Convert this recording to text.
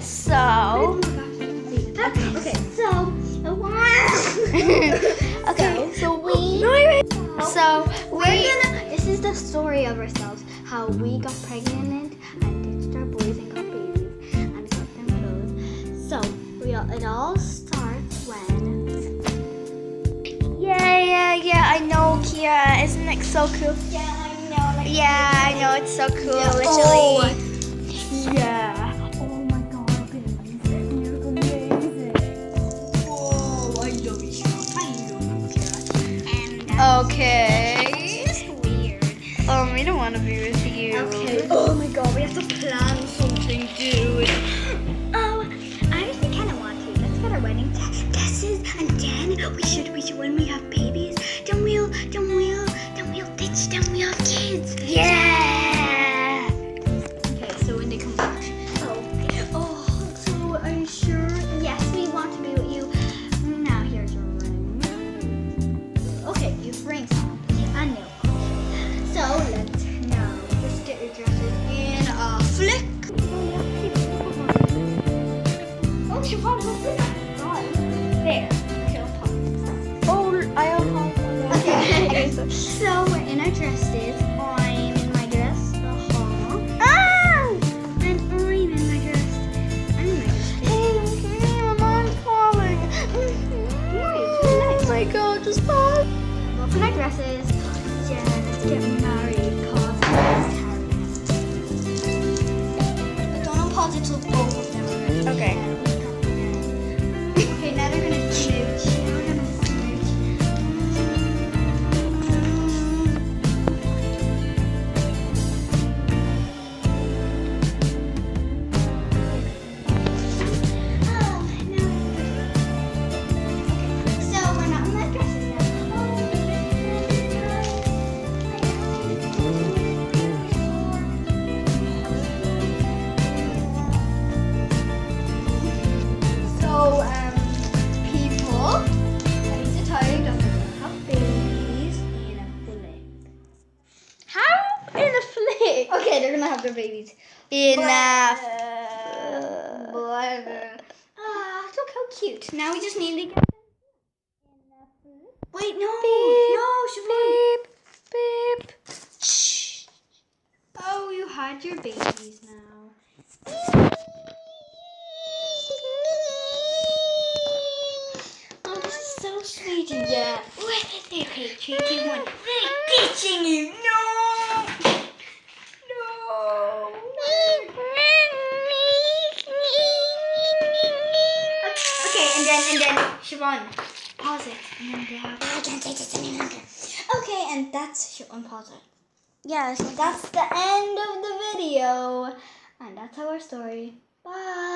So. Okay, so. Okay, so we. This is the story of ourselves. How we got pregnant and ditched our boys and got babies and got them clothes. So it all starts when. Yeah, I know, Kia. Isn't it so cool? Yeah, I know. Yeah, I know, it's so cool, literally. Yeah. Oh my god, babies. You look amazing. Oh, I love you. I love you. And Okay. it's weird. We don't want to be with you. Okay. Oh my god, we have to plan something, dude. Oh, I actually kind of want to. Let's get our wedding dresses, and then we should when we have babies, then we'll ditch them. We'll have kids. Yeah. Okay, so when they come back. So are you sure? Yes, we want to be with you. Now here's your ring. Okay, you've rings on and nail polish. So let's now just get your dresses in a flick. Oh, Siobhan, what's this? There. Oh, I apologize. Okay. So we're in our dresses. I'm in my dress. Ah! And I'm in my dress. I'm in my dress. Hey, look at me, my mom's falling. Oh my god, just pause. Both in our dresses. Yeah, let's get married. Cause but don't pause it till both of them are ready. Okay. Okay, now they're gonna smooch. Now we're gonna smooch. So we're not in the dresses now. People, I need to tell you that we're gonna have babies in a flip. How? In a flick? Okay, they're gonna have their babies. Enough. Look how cute. Now we just need to get them in a flip. Wait, no, Siobhan. Beep, beep. Shh. Oh, you had your babies now. Oh, this is so sweet. Yeah. Okay, 3, 2, 1. Teaching you. No. No. Okay, and then, Siobhan, pause it. And then I can't take this any longer. Okay, and that's Siobhan, pause it. Yeah, so that's the end of the video. And that's our story. Bye.